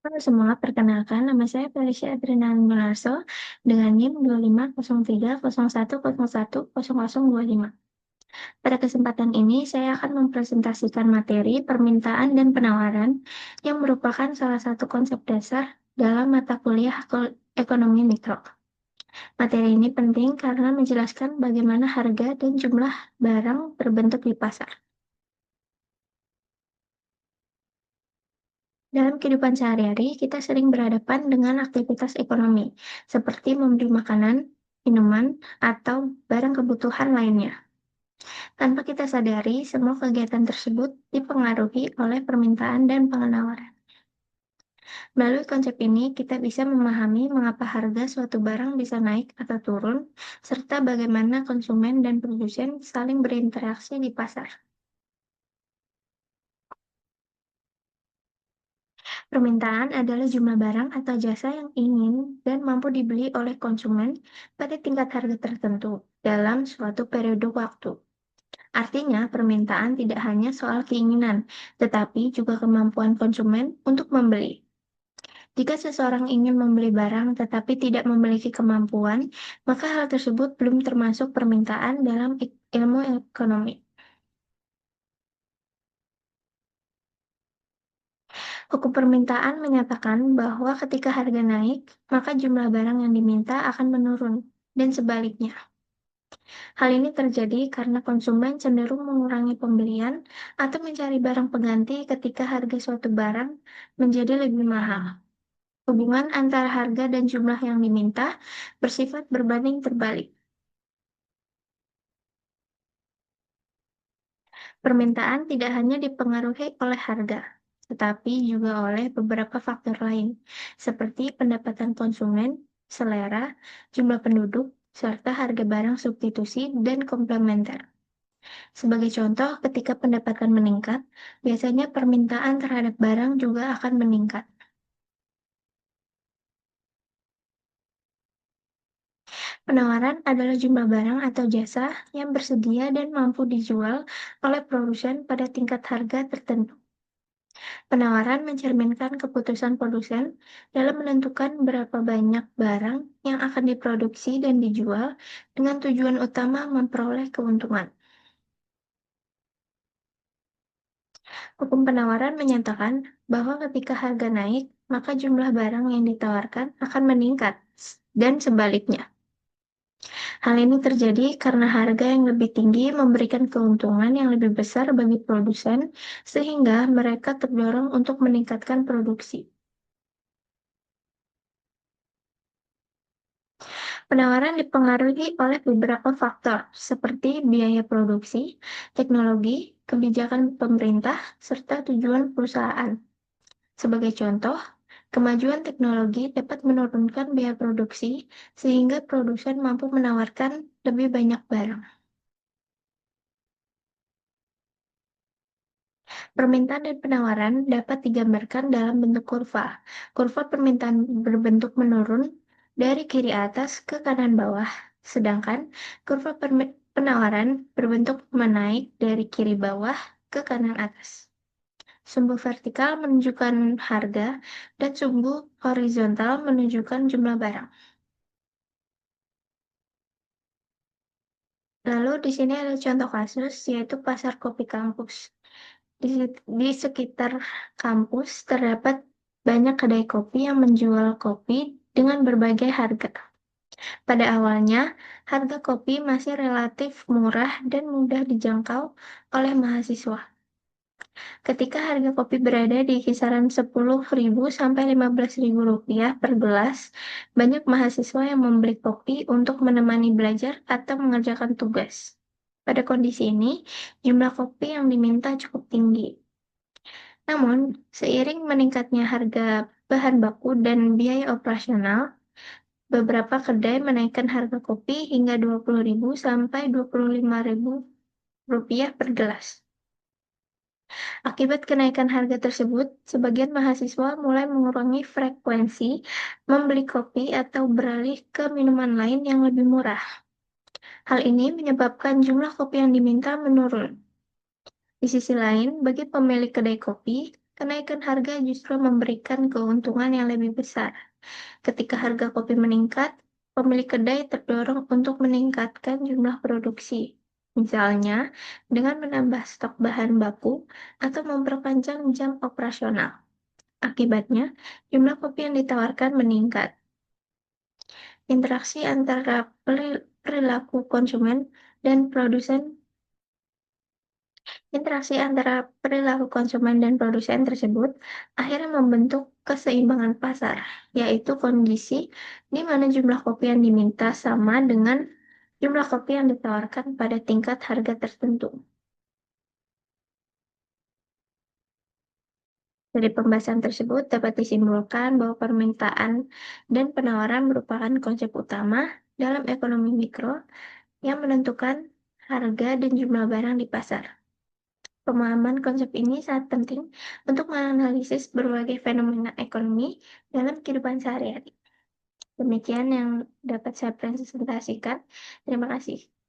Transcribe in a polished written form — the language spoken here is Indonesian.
Halo semua, perkenalkan nama saya Felicia Adriana Munarso dengan NIM 250301010025. Pada kesempatan ini, saya akan mempresentasikan materi permintaan dan penawaran yang merupakan salah satu konsep dasar dalam mata kuliah ekonomi mikro. Materi ini penting karena menjelaskan bagaimana harga dan jumlah barang berbentuk di pasar. Dalam kehidupan sehari-hari, kita sering berhadapan dengan aktivitas ekonomi, seperti membeli makanan, minuman, atau barang kebutuhan lainnya. Tanpa kita sadari, semua kegiatan tersebut dipengaruhi oleh permintaan dan penawaran. Melalui konsep ini, kita bisa memahami mengapa harga suatu barang bisa naik atau turun, serta bagaimana konsumen dan produsen saling berinteraksi di pasar. Permintaan adalah jumlah barang atau jasa yang ingin dan mampu dibeli oleh konsumen pada tingkat harga tertentu dalam suatu periode waktu. Artinya, permintaan tidak hanya soal keinginan, tetapi juga kemampuan konsumen untuk membeli. Jika seseorang ingin membeli barang tetapi tidak memiliki kemampuan, maka hal tersebut belum termasuk permintaan dalam ilmu ekonomi. Hukum permintaan menyatakan bahwa ketika harga naik, maka jumlah barang yang diminta akan menurun, dan sebaliknya. Hal ini terjadi karena konsumen cenderung mengurangi pembelian atau mencari barang pengganti ketika harga suatu barang menjadi lebih mahal. Hubungan antara harga dan jumlah yang diminta bersifat berbanding terbalik. Permintaan tidak hanya dipengaruhi oleh harga, tetapi juga oleh beberapa faktor lain, seperti pendapatan konsumen, selera, jumlah penduduk, serta harga barang substitusi dan komplementer. Sebagai contoh, ketika pendapatan meningkat, biasanya permintaan terhadap barang juga akan meningkat. Penawaran adalah jumlah barang atau jasa yang bersedia dan mampu dijual oleh produsen pada tingkat harga tertentu. Penawaran mencerminkan keputusan produsen dalam menentukan berapa banyak barang yang akan diproduksi dan dijual dengan tujuan utama memperoleh keuntungan. Hukum penawaran menyatakan bahwa ketika harga naik, maka jumlah barang yang ditawarkan akan meningkat, dan sebaliknya. Hal ini terjadi karena harga yang lebih tinggi memberikan keuntungan yang lebih besar bagi produsen, sehingga mereka terdorong untuk meningkatkan produksi. Penawaran dipengaruhi oleh beberapa faktor, seperti biaya produksi, teknologi, kebijakan pemerintah, serta tujuan perusahaan. Sebagai contoh, kemajuan teknologi dapat menurunkan biaya produksi, sehingga produsen mampu menawarkan lebih banyak barang. Permintaan dan penawaran dapat digambarkan dalam bentuk kurva. Kurva permintaan berbentuk menurun dari kiri atas ke kanan bawah, sedangkan kurva penawaran berbentuk menaik dari kiri bawah ke kanan atas. Sumbu vertikal menunjukkan harga dan sumbu horizontal menunjukkan jumlah barang. Lalu di sini ada contoh kasus, yaitu pasar kopi kampus. Di sekitar kampus terdapat banyak kedai kopi yang menjual kopi dengan berbagai harga. Pada awalnya, harga kopi masih relatif murah dan mudah dijangkau oleh mahasiswa. Ketika harga kopi berada di kisaran 10.000 sampai 15.000 rupiah per gelas, banyak mahasiswa yang membeli kopi untuk menemani belajar atau mengerjakan tugas. Pada kondisi ini, jumlah kopi yang diminta cukup tinggi. Namun, seiring meningkatnya harga bahan baku dan biaya operasional, beberapa kedai menaikkan harga kopi hingga 20.000 sampai 25.000 rupiah per gelas. Akibat kenaikan harga tersebut, sebagian mahasiswa mulai mengurangi frekuensi membeli kopi atau beralih ke minuman lain yang lebih murah. Hal ini menyebabkan jumlah kopi yang diminta menurun. Di sisi lain, bagi pemilik kedai kopi, kenaikan harga justru memberikan keuntungan yang lebih besar. Ketika harga kopi meningkat, pemilik kedai terdorong untuk meningkatkan jumlah produksi. Misalnya, dengan menambah stok bahan baku atau memperpanjang jam operasional. Akibatnya, jumlah kopi yang ditawarkan meningkat. Interaksi antara perilaku konsumen dan produsen Interaksi antara perilaku konsumen dan produsen tersebut akhirnya membentuk keseimbangan pasar, yaitu kondisi di mana jumlah kopi yang diminta sama dengan jumlah kopi yang ditawarkan pada tingkat harga tertentu. Dari pembahasan tersebut dapat disimpulkan bahwa permintaan dan penawaran merupakan konsep utama dalam ekonomi mikro yang menentukan harga dan jumlah barang di pasar. Pemahaman konsep ini sangat penting untuk menganalisis berbagai fenomena ekonomi dalam kehidupan sehari-hari. Demikian yang dapat saya presentasikan. Terima kasih.